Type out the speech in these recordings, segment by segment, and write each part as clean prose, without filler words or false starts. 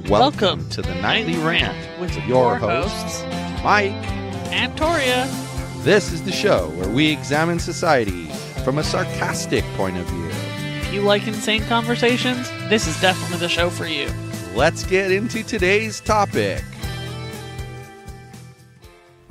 Welcome to the Nightly Rant with your hosts, Mike and Toria. This is the show where we examine society from a sarcastic point of view. If you like insane conversations, this is definitely the show for you. Let's get into today's topic.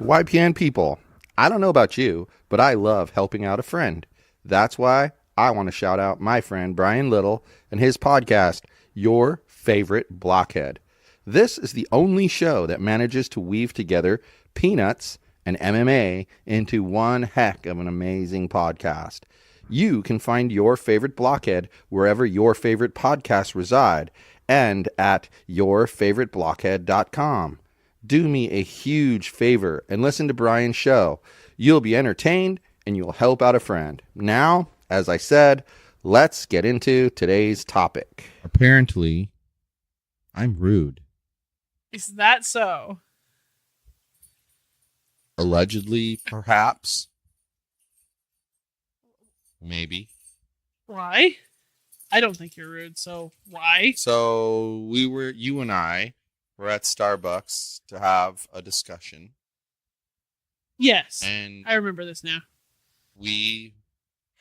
YPN people, I don't know about you, but I love helping out a friend. That's why I want to shout out my friend Brian Little and his podcast, Your Favorite Blockhead. This is the only show that manages to weave together peanuts and MMA into one heck of an amazing podcast. You can find Your Favorite Blockhead wherever your favorite podcasts reside and at yourfavoriteblockhead.com. Do me a huge favor and listen to Brian's show. You'll be entertained and you'll help out a friend. Now, as I said, let's get into today's topic. Apparently, I'm rude. Is that so? Allegedly, perhaps. Maybe. Why? I don't think you're rude, so why? So you and I were at Starbucks to have a discussion. Yes, And I remember this now. we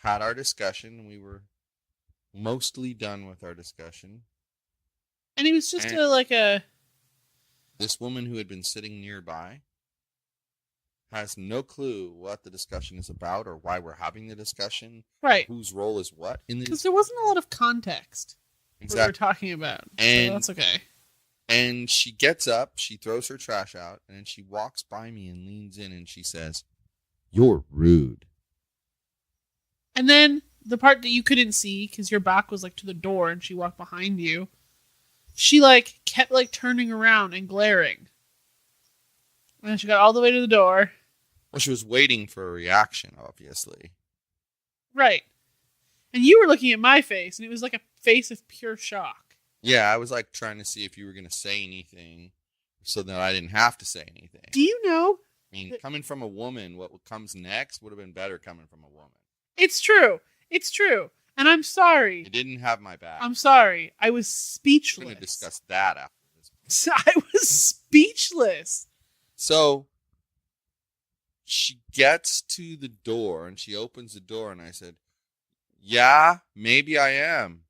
had our discussion. We were mostly done with our discussion. And it was just And- This woman who had been sitting nearby has no clue what the discussion is about or why we're having the discussion, right, whose role is what in because this. there wasn't a lot of context what we were Exactly. talking about. And- so that's okay. And she gets up, she throws her trash out, and then she walks by me and leans in and she says, "You're rude." And then the part that you couldn't see because your back was to the door and she walked behind you, she kept turning around and glaring. And then she got all the way to the door. Well, she was waiting for a reaction, obviously. Right. And you were looking at my face and it was like a face of pure shock. Yeah, I was trying to see if you were going to say anything so that I didn't have to say anything. Do you know? I mean, coming from a woman, what comes next would have been better coming from a woman. It's true. It's true. And I'm sorry. You didn't have my back. I'm sorry. I was We're speechless. going to discuss that after this. I was speechless. So she gets to the door and she opens the door and I said, "Yeah, maybe I am,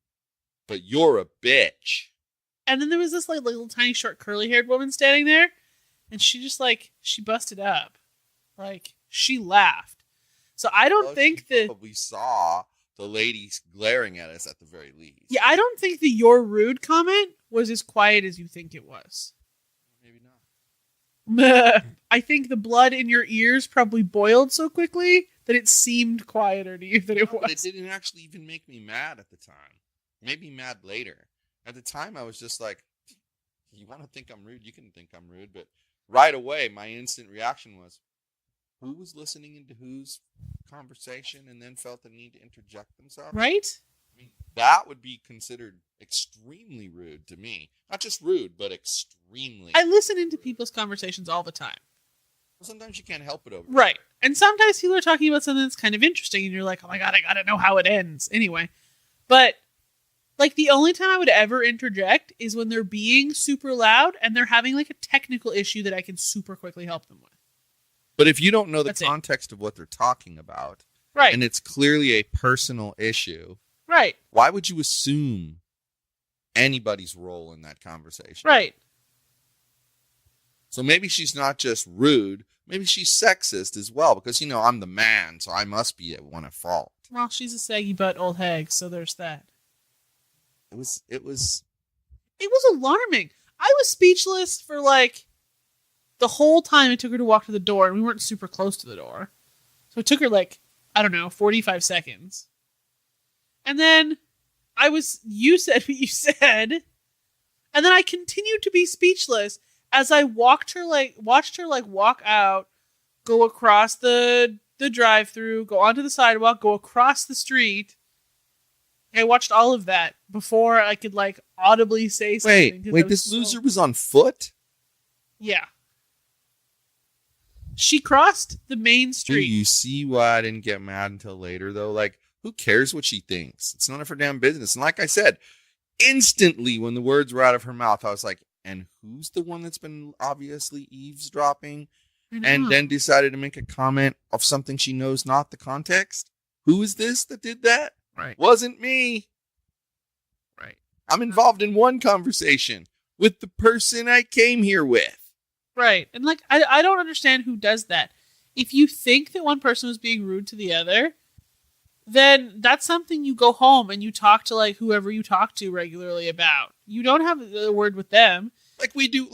but you're a bitch." And then there was this little tiny short curly haired woman standing there. And she just she busted up. She laughed. So I don't Well, think she that. probably saw the ladies glaring at us at the very least. Yeah, I don't think the "you're rude" comment was as quiet as you think it was. Maybe not. I think the blood in your ears probably boiled so quickly that it seemed quieter to you than it But it was. didn't actually even make me mad at the time. Maybe mad later. At the time, I was just like, "You want to think I'm rude? You can think I'm rude." But right away, my instant reaction was, who was listening into whose conversation and then felt the need to interject themselves? Right? I mean, that would be considered extremely rude to me. Not just rude, but extremely. I listen into people's conversations all the time. Sometimes you can't help it over. Right. And sometimes people are talking about something that's kind of interesting and you're like, oh my God, I gotta know how it ends. Anyway. But the only time I would ever interject is when they're being super loud and they're having a technical issue that I can super quickly help them with. But if you don't know the That's it. context of what they're talking about, Right. and it's clearly a personal issue, Right. why would you assume anybody's role in that conversation? Right. So maybe she's not just rude, maybe she's sexist as well, because, I'm the man, so I must be at one at fault. Well, she's a saggy butt old hag, so there's that. It was It was alarming. I was speechless for the whole time it took her to walk to the door, and we weren't super close to the door. So it took her 45 seconds. And then you said what you said, and then I continued to be speechless as I watched her walk out, go across the drive-through, go onto the sidewalk, go across the street. I watched all of that before I could audibly say something. 'cause I Wait, was this so- loser was on foot? Yeah. She crossed the main Do street. you see why I didn't get mad until later, though? Who cares what she thinks? It's none of her damn business. And like I said, instantly when the words were out of her mouth, I was like, And who's the one that's been obviously eavesdropping I know. and then decided to make a comment of something she knows not the context? Who is this that did that? Right. Wasn't me. Right. I'm involved in one conversation with the person I came here with. Right. And like, I don't understand who does that. If you think that one person was being rude to the other, then that's something you go home and you talk to like whoever you talk to regularly about. You don't have a word with them. Like we do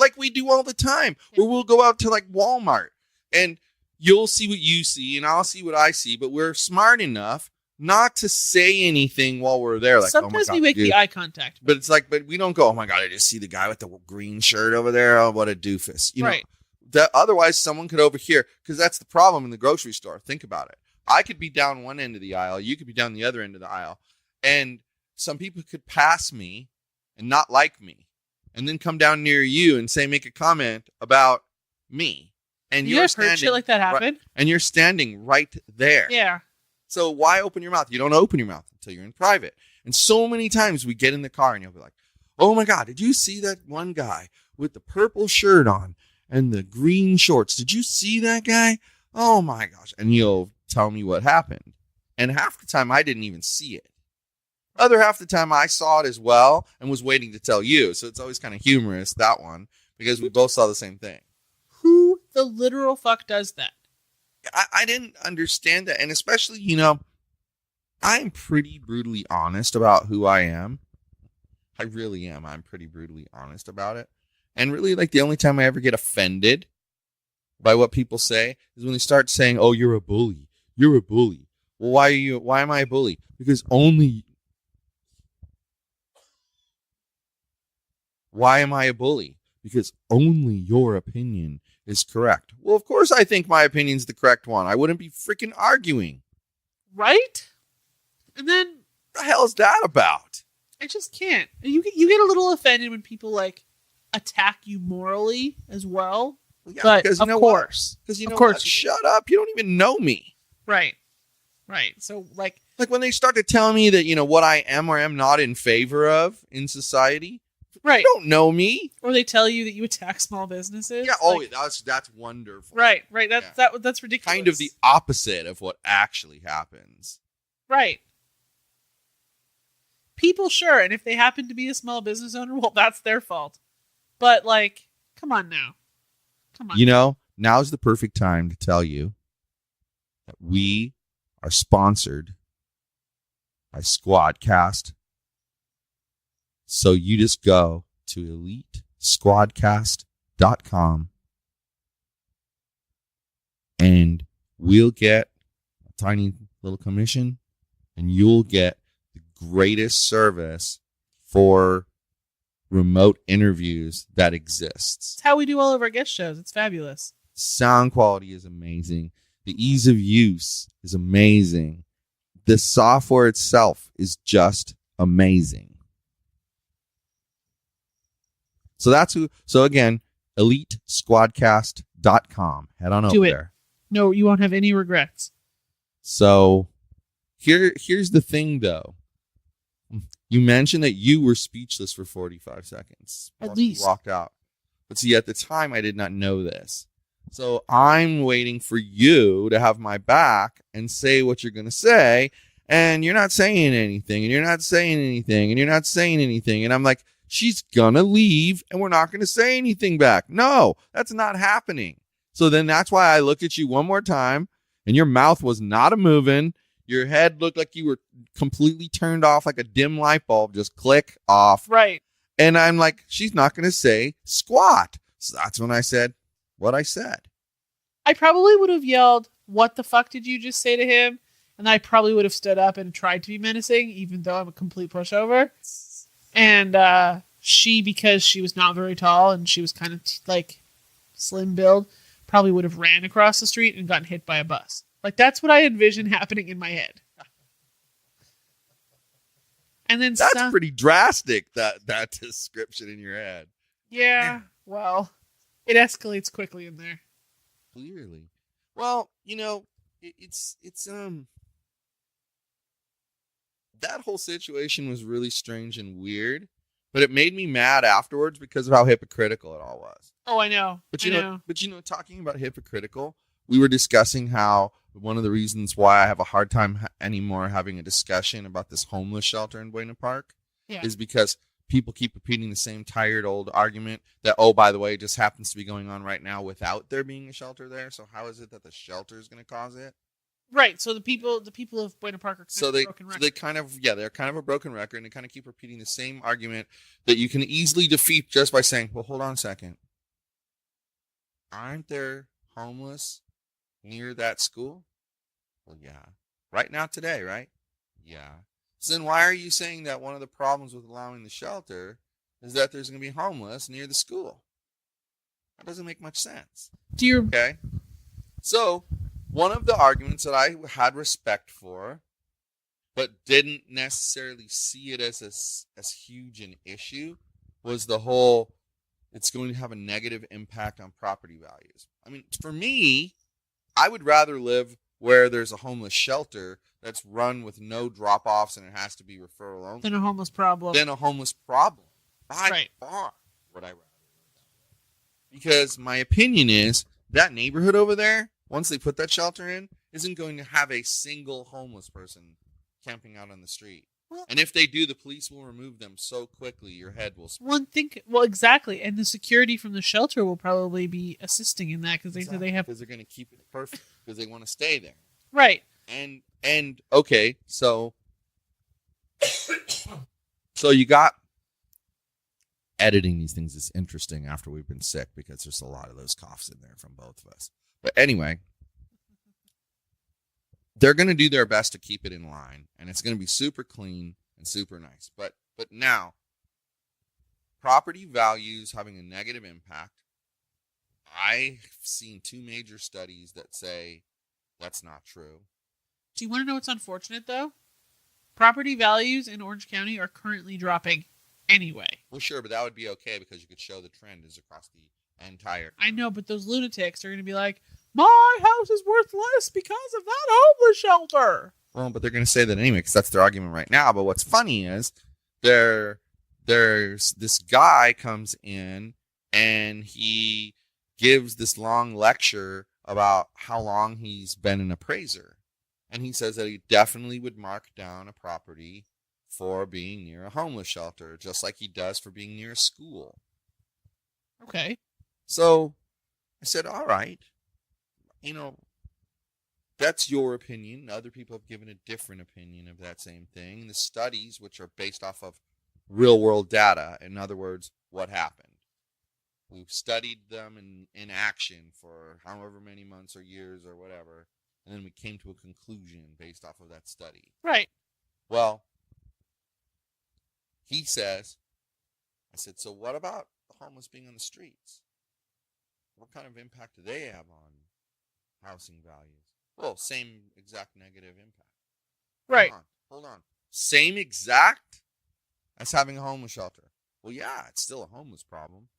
all the time. Where we'll go out to like Walmart and you'll see what you see and I'll see what I see, but we're smart enough not to say anything while we're there. Like, sometimes oh my God, we make dude. the eye contact. But it's like, but we don't go, oh my God, I just see the guy with the green shirt over there. Oh, what a doofus. You know, that otherwise someone could overhear, because that's the problem in the grocery store. Think about it. I could be down one end of the aisle. You could be down the other end of the aisle. And some people could pass me and not like me and then come down near you and say, make a comment about me. And you guys heard shit like that happen? Right, and you're standing right there. Yeah. So why open your mouth? You don't open your mouth until you're in private. And so many times we get in the car and you'll be like, oh my God, did you see that one guy with the purple shirt on and the green shorts? Did you see that guy? Oh my gosh. And you'll tell me what happened. And half the time I didn't even see it. Other half the time I saw it as well and was waiting to tell you. So it's always kind of humorous, that one, because we both saw the same thing. Who the literal fuck does that? I didn't understand that. And especially, you know, I'm pretty brutally honest about who I am. I really am. I'm pretty brutally honest about it. And really, like, the only time I ever get offended by what people say is when they start saying, oh, you're a bully. You're a bully. Well, why am I a bully? Because why am I a bully? Because only your opinion is correct. Well, of course I think my opinion's the correct one. I wouldn't be freaking arguing. Right? And then What the hell is that about? I just can't. You get a little offended when people like attack you morally as well. Yeah, but because you of know course, Because you know of course, what? Shut up. You don't even know me. Right. So like when they start to tell me that, you know, what I am or am not in favor of in society. Right. You don't know me. Or they tell you that you attack small businesses. Yeah. Oh, that's wonderful. Right. That's ridiculous. Kind of the opposite of what actually happens. Right. People, sure, and if they happen to be a small business owner, well, that's their fault. But like, come on now. Come on. You know, now's the perfect time to tell you that we are sponsored by Squadcast. So you just go to elitesquadcast.com and we'll get a tiny little commission and you'll get the greatest service for remote interviews that exists. It's how we do all of our guest shows. It's fabulous. Sound quality is amazing. The ease of use is amazing. The software itself is just amazing. So that's who. So again, elitesquadcast.com. Head on over there. No, you won't have any regrets. So here's the thing, though. You mentioned that you were speechless for 45 seconds. At least. You walked out. But see, at the time, I did not know this. So I'm waiting for you to have my back and say what you're going to say. And you're not saying anything. And you're not saying anything. And you're not saying anything. And I'm like, she's going to leave and we're not going to say anything back. No, that's not happening. So then that's why I look at you one more time and your mouth was not a moving. Your head looked like you were completely turned off like a dim light bulb. Just click off. Right. And I'm like, she's not going to say squat. So that's when I said what I said. I probably would have yelled, what the fuck did you just say to him? And I probably would have stood up and tried to be menacing, even though I'm a complete pushover. And she, because she was not very tall and she was kind of like slim build, probably would have ran across the street and gotten hit by a bus. Like, that's what I envision happening in my head. And then that's pretty drastic, that description in your head. Yeah, well, it escalates quickly in there. Clearly. Well, you know, it's that whole situation was really strange and weird But it made me mad afterwards because of how hypocritical it all was. Oh, I know. But I know, talking about hypocritical, we were discussing how one of the reasons why I have a hard time anymore having a discussion about this homeless shelter in Buena Park is because people keep repeating the same tired old argument that, oh, by the way, it just happens to be going on right now without there being a shelter there. So how is it that the shelter is going to cause it? Right. So the people of Buena Park are kind of a broken record. So they're kind of a broken record, and they kind of keep repeating the same argument that you can easily defeat just by saying, well, hold on a second. Aren't there homeless near that school? Well, yeah. Right now today, right? Yeah. So then why are you saying that one of the problems with allowing the shelter is that there's going to be homeless near the school? That doesn't make much sense. Okay? So, one of the arguments that I had respect for, but didn't necessarily see it as huge an issue, was the whole, it's going to have a negative impact on property values. I mean, for me, I would rather live where there's a homeless shelter that's run with no drop-offs and it has to be referral only. Than a homeless problem. By far would I rather live that way. Because my opinion is that neighborhood over there, once they put that shelter in, isn't going to have a single homeless person camping out on the street. Well, and if they do, the police will remove them so quickly your head will spin. Well, exactly. And the security from the shelter will probably be assisting in that because they have... Because they're going to keep it perfect because they want to stay there. Right. And okay, so you got... Editing these things is interesting after we've been sick because there's a lot of those coughs in there from both of us. But anyway, they're going to do their best to keep it in line, and it's going to be super clean and super nice. But now, property values having a negative impact, I've seen 2 major studies that say that's not true. Do you want to know what's unfortunate, though? Property values in Orange County are currently dropping anyway. Well, sure, but that would be okay because you could show the trend is across the entire... I know, but those lunatics are going to be like, my house is worth less because of that homeless shelter. Well, but they're going to say that anyway because that's their argument right now. But what's funny is there's this guy comes in and he gives this long lecture about how long he's been an appraiser. And he says that he definitely would mark down a property for being near a homeless shelter, just like he does for being near a school. Okay. So I said, all right, that's your opinion. Other people have given a different opinion of that same thing. The studies, which are based off of real world data, in other words, what happened. We've studied them in action for however many months or years or whatever, and then we came to a conclusion based off of that study. Right. Well, he says, I said, so what about the homeless being on the streets? What kind of impact do they have on housing values? Well, same exact negative impact. Right. Hold on. Same exact as having a homeless shelter. Well, yeah, it's still a homeless problem.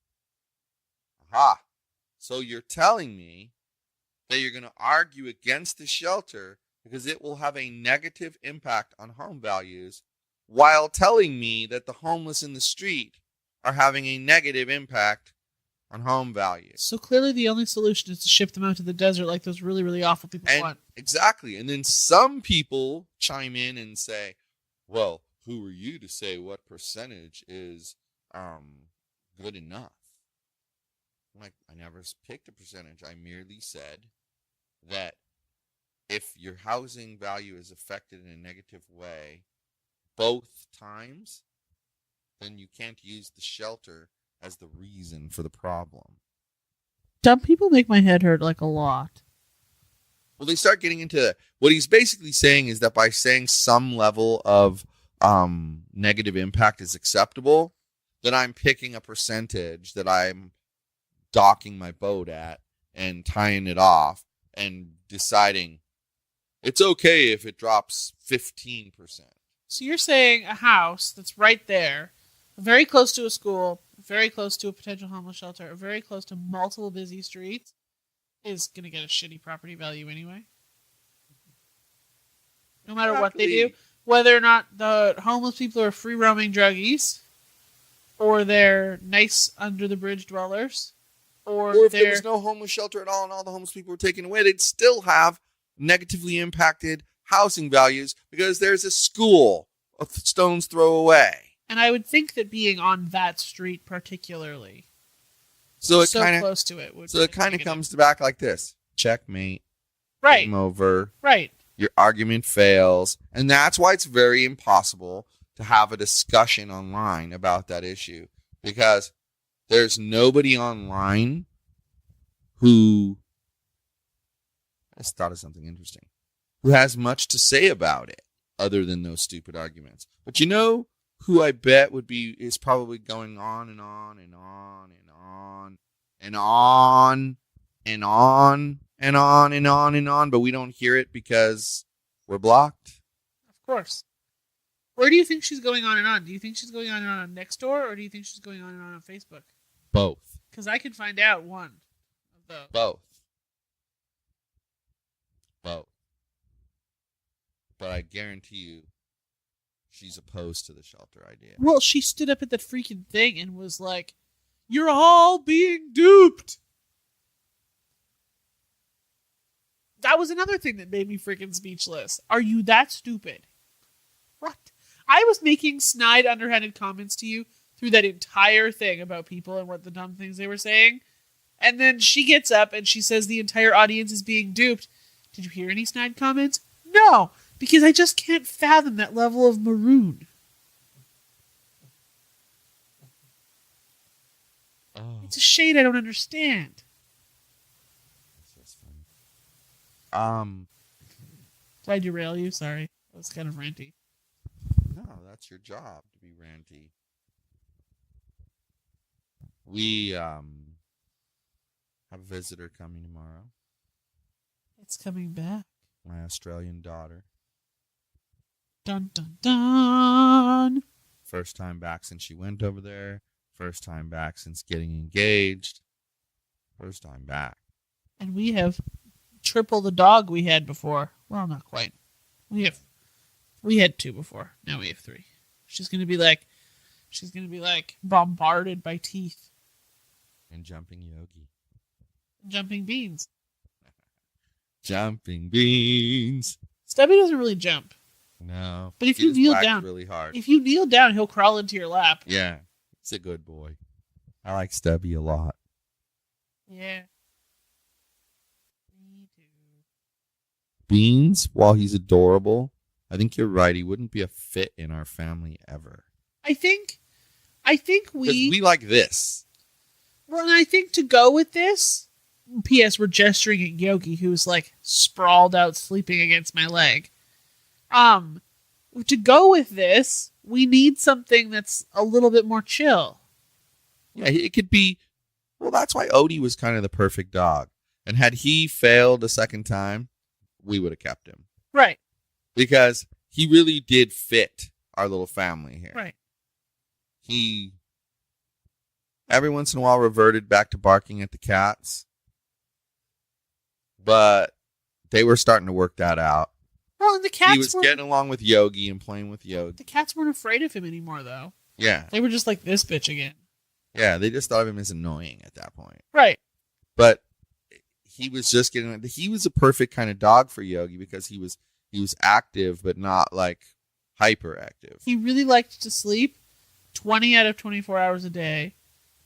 Aha. So you're telling me that you're going to argue against the shelter because it will have a negative impact on home values while telling me that the homeless in the street are having a negative impact on home values. So clearly the only solution is to ship them out to the desert like those really, really awful people want. Exactly. And then some people chime in and say, well, who are you to say what percentage is good enough? I'm like, I never picked a percentage. I merely said that if your housing value is affected in a negative way both times, then you can't use the shelter as the reason for the problem. Dumb people make my head hurt like a lot. Well, they start getting into that. What he's basically saying is that by saying some level of negative impact is acceptable, then I'm picking a percentage that I'm docking my boat at and tying it off and deciding it's okay if it drops 15%. So you're saying a house that's right there, very close to a school, very close to a potential homeless shelter, very close to multiple busy streets, is going to get a shitty property value anyway? No matter what they do, whether or not the homeless people are free-roaming druggies, or they're nice under the bridge dwellers, Or if there was no homeless shelter at all and all the homeless people were taken away, they'd still have negatively impacted housing values because there's a school a stone's throw away. And I would think that being on that street particularly, so it kind of close to it, would so it kind of comes back like this: checkmate, right? game over, right? Your argument fails, and that's why it's very impossible to have a discussion online about that issue, because there's nobody online who, I just thought of something interesting, who has much to say about it other than those stupid arguments. But you know who I bet is probably going on and on and on and on and on and on and on and on and on, but we don't hear it because we're blocked? Of course. Where do you think she's going on and on? Do you think she's going on and on Nextdoor, or do you think she's going on and on Facebook? Both. Because I can find out one of those. Both. But I guarantee you she's opposed to the shelter idea. Well, she stood up at that freaking thing and was like, "You're all being duped." That was another thing that made me freaking speechless. Are you that stupid? What? I was making snide, underhanded comments to you through that entire thing about people and what the dumb things they were saying. And then she gets up and she says the entire audience is being duped. Did you hear any snide comments? No, because I just can't fathom that level of maroon. Oh. It's a shade I don't understand. That's funny. Did I derail you? Sorry. That was kind of ranty. No, that's your job, to be ranty. We have a visitor coming tomorrow. It's coming back. My Australian daughter. Dun, dun, dun. First time back since she went over there. First time back since getting engaged. First time back. And we have triple the dog we had before. Well, not quite. We had 2 before. Now we have 3. She's gonna be like bombarded by teeth. And jumping Yogi. Jumping beans. Jumping beans. Stubby doesn't really jump. No. But if you kneel down really hard. If you kneel down, he'll crawl into your lap. Yeah. He's a good boy. I like Stubby a lot. Yeah. Me too. Beans, while he's adorable, I think you're right. He wouldn't be a fit in our family ever. I think we like this. Well, and I think to go with this, P.S. we're gesturing at Yogi, who's like sprawled out sleeping against my leg. To go with this, we need something that's a little bit more chill. Yeah, it could be. Well, that's why Odie was kind of the perfect dog. And had he failed a second time, we would have kept him. Right. Because he really did fit our little family here. Right. He, every once in a while, reverted back to barking at the cats. But they were starting to work that out. Well, and the cats He was getting along with Yogi and playing with Yogi. The cats weren't afraid of him anymore, though. Yeah. They were just like, this bitch again. Yeah, they just thought of him as annoying at that point. Right. But he was just getting. He was a perfect kind of dog for Yogi because he was active, but not like hyperactive. He really liked to sleep 20 out of 24 hours a day,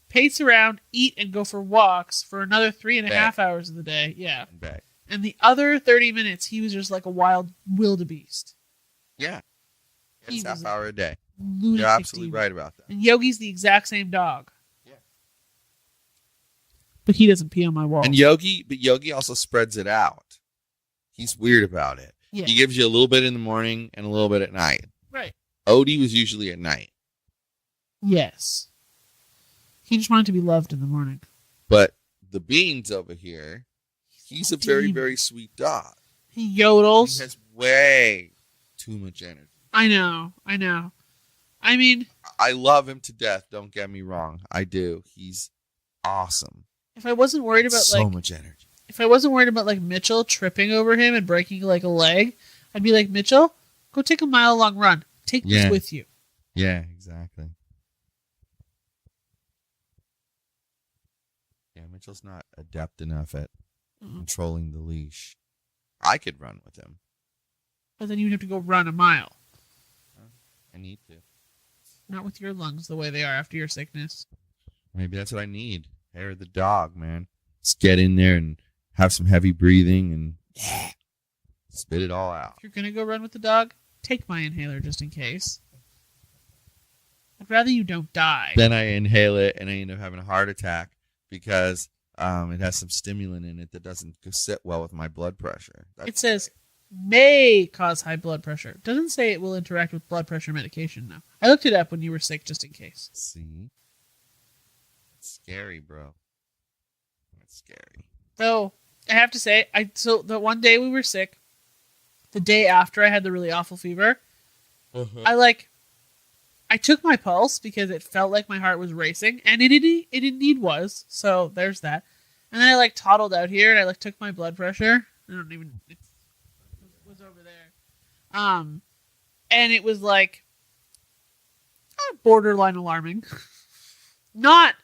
pace around, eat, and go for walks for another 3.5 hours of the day. Yeah. Back. And the other 30 minutes, he was just like a wild wildebeest. Yeah. He It's half hour a day. Lunatic You're absolutely demon. right about that. And Yogi's the exact same dog. Yeah. But he doesn't pee on my wall. And Yogi also spreads it out. He's weird about it. Yeah. He gives you a little bit in the morning and a little bit at night. Right. Odie was usually at night. Yes. He just wanted to be loved in the morning. But the Beans over here, he's a very, very sweet dog. He yodels. He has way too much energy. I know. I mean, I love him to death. Don't get me wrong. I do. He's awesome. if I wasn't worried about so much energy. If I wasn't worried about like Mitchell tripping over him and breaking like a leg, I'd be like, Mitchell, go take a mile-long run. Take this with you. Yeah, exactly. Mitchell's not adept enough at controlling the leash. I could run with him. But then you'd have to go run a mile. I need to. Not with your lungs the way they are after your sickness. Maybe that's what I need. Hair of the dog, man. Just get in there and have some heavy breathing and spit it all out. If you're going to go run with the dog, take my inhaler just in case. I'd rather you don't die. Then I inhale it and I end up having a heart attack because it has some stimulant in it that doesn't sit well with my blood pressure. It says may cause high blood pressure. It doesn't say it will interact with blood pressure medication, though. I looked it up when you were sick just in case. See? It's scary, bro. It's scary. So, I have to say, so the one day we were sick, the day after I had the really awful fever, I took my pulse because it felt like my heart was racing, and it indeed was. So there's that. And then I toddled out here and I took my blood pressure. I don't even. It was over there. And it was borderline alarming. Not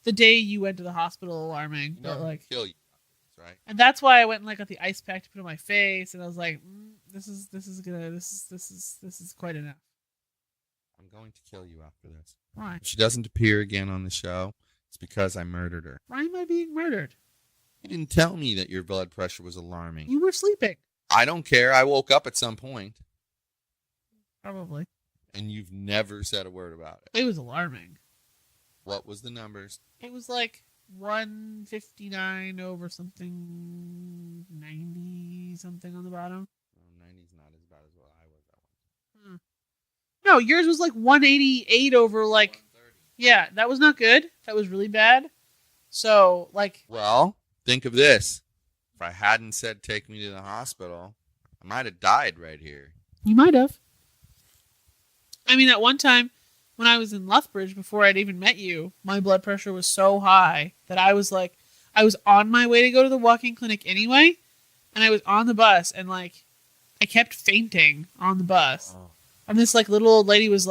the day you went to the hospital alarming, but kill you, right? And that's why I went and got the ice pack to put on my face, and I was like, this is quite enough. I'm going to kill you after this. Why? If she doesn't appear again on the show, it's because I murdered her. Why am I being murdered? You didn't tell me that your blood pressure was alarming. You were sleeping. I don't care. I woke up at some point. Probably. And you've never said a word about it. It was alarming. What was the numbers? It was 159 over something, 90 something on the bottom. 90's not as bad as what I was at one. No, yours was 188 over 130. Yeah, that was not good. That was really bad. So Well, think of this. If I hadn't said take me to the hospital, I might have died right here. You might have. I mean, at one time when I was in Lethbridge before I'd even met you, my blood pressure was so high that I was on my way to go to the walk-in clinic anyway, and I was on the bus and I kept fainting on the bus. Oh. And this little old lady was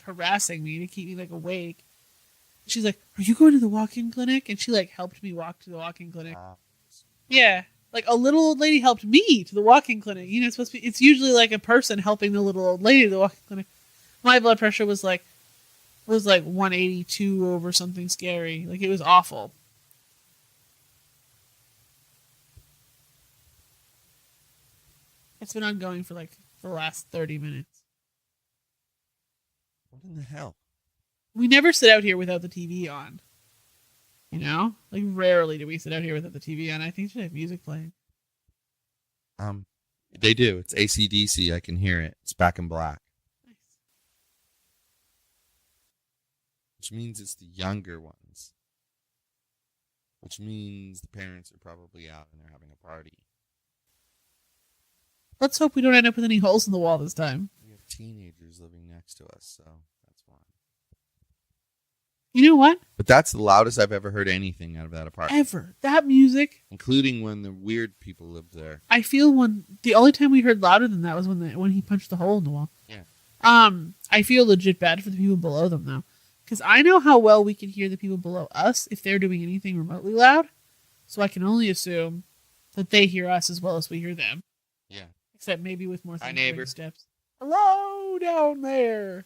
harassing me to keep me awake. She's like, "Are you going to the walk-in clinic?" And she helped me walk to the walk-in clinic. Yeah, a little old lady helped me to the walk-in clinic. You know, it's usually a person helping the little old lady to the walk-in clinic. My blood pressure was 182 over something scary. It was awful. It's been ongoing for the last 30 minutes. What in the hell? We never sit out here without the TV on. You know? Rarely do we sit out here without the TV on. I think they have music playing. They do. It's AC/DC. I can hear it. It's Back in Black. Nice. Which means it's the younger ones. Which means the parents are probably out and they're having a party. Let's hope we don't end up with any holes in the wall this time. We have teenagers living next to us, so that's fine. You know what? But that's the loudest I've ever heard anything out of that apartment. Ever. That music. Including when the weird people lived there. I feel the only time we heard louder than that was when he punched the hole in the wall. Yeah. I feel legit bad for the people below them, though. Because I know how well we can hear the people below us if they're doing anything remotely loud. So I can only assume that they hear us as well as we hear them. Yeah. Except maybe with more Hi, neighbor. steps. Hello down there.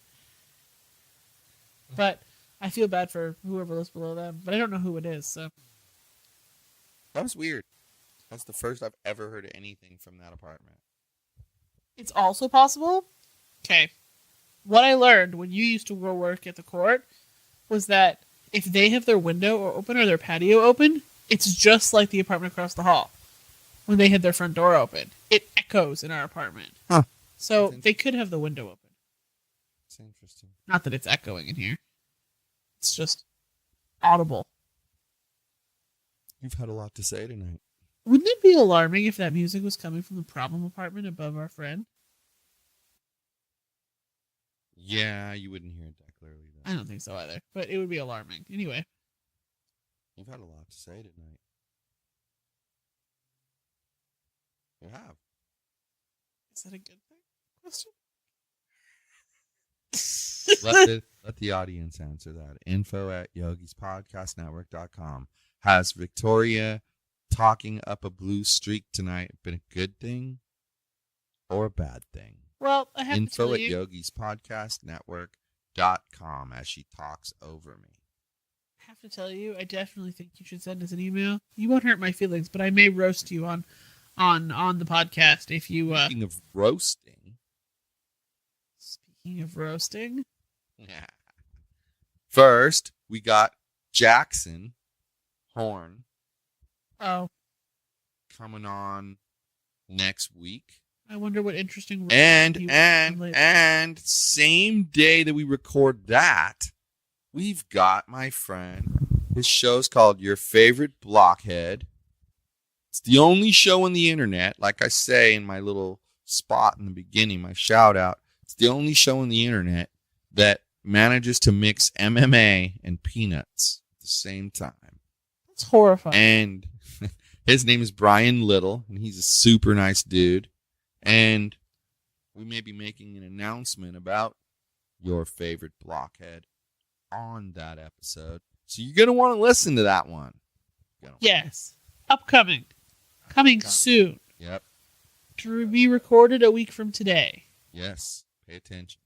But I feel bad for whoever lives below them. But I don't know who it is, so. That was weird. That's the first I've ever heard anything from that apartment. It's also possible. Okay. What I learned when you used to go work at the court was that if they have their window open or their patio open, it's just like the apartment across the hall. When they had their front door open, it echoes in our apartment. Huh. So they could have the window open. That's interesting. Not that it's echoing in here. It's just audible. You've had a lot to say tonight. Wouldn't it be alarming if that music was coming from the problem apartment above our friend? Yeah, you wouldn't hear it that clearly, though. I don't think so either, but it would be alarming. Anyway. You've had a lot to say tonight. You have. Is that a good thing? Question? Let the audience answer that. info@yogispodcastnetwork.com. Has Victoria talking up a blue streak tonight been a good thing or a bad thing? Well, I have to tell you. info@yogispodcastnetwork.com as she talks over me. I have to tell you, I definitely think you should send us an email. You won't hurt my feelings, but I may roast you on the podcast if you... Speaking of roasting. Yeah. First, we got Jackson Horn. Oh. Coming on next week. I wonder what interesting... And same day that we record that, we've got my friend. His show's called Your Favorite Blockhead. It's the only show on the internet, like I say in my little spot in the beginning, my shout out. It's the only show on the internet that manages to mix MMA and peanuts at the same time. That's horrifying. And his name is Brian Little, and he's a super nice dude. And we may be making an announcement about Your Favorite Blockhead on that episode. So you're going to want to listen to that one. Yes. Upcoming. Coming soon. Yep. To be recorded a week from today. Yes. Pay attention.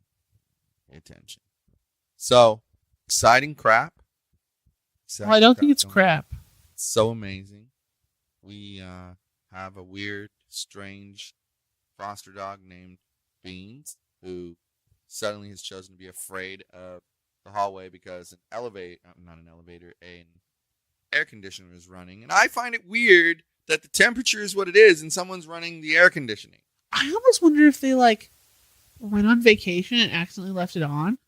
So, exciting crap. I don't think it's crap. It's so amazing. We have a weird, strange foster dog named Beans who suddenly has chosen to be afraid of the hallway because an air conditioner is running. And I find it weird that the temperature is what it is and someone's running the air conditioning. I almost wonder if they went on vacation and accidentally left it on.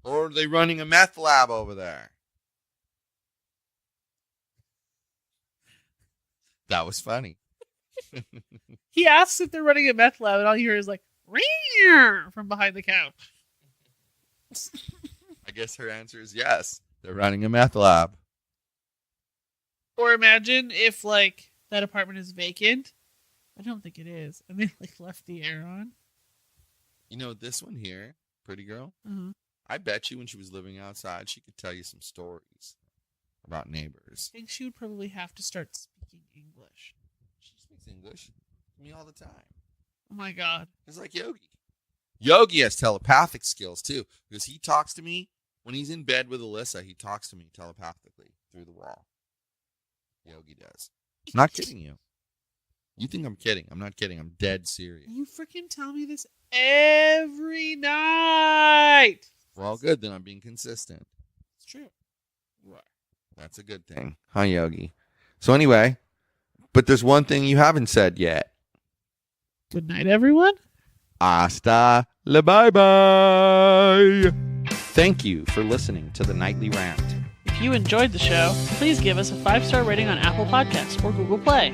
Or are they running a meth lab over there? That was funny. He asks if they're running a meth lab, and all you hear is "Rear" from behind the couch. I guess her answer is yes. They're running a meth lab. Or imagine if that apartment is vacant. I don't think it is. And they left the air on. You know, this one here, pretty girl. Uh-huh. I bet you when she was living outside, she could tell you some stories about neighbors. I think she would probably have to start speaking English. She speaks English to me all the time. Oh my God. It's like Yogi. Yogi has telepathic skills too, because he talks to me when he's in bed with Alyssa. He talks to me telepathically through the wall. Yogi does. I'm not kidding you. You think I'm kidding? I'm not kidding. I'm dead serious. You freaking tell me this every night. Well, good. Then I'm being consistent. It's true. You are. That's a good thing. Hi, Yogi. So anyway, but there's one thing you haven't said yet. Good night, everyone. Hasta la bye-bye. Thank you for listening to the Nightly Rant. If you enjoyed the show, please give us a 5-star rating on Apple Podcasts or Google Play.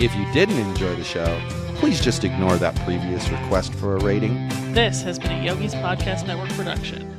If you didn't enjoy the show, please just ignore that previous request for a rating. This has been a Yogi's Podcast Network production.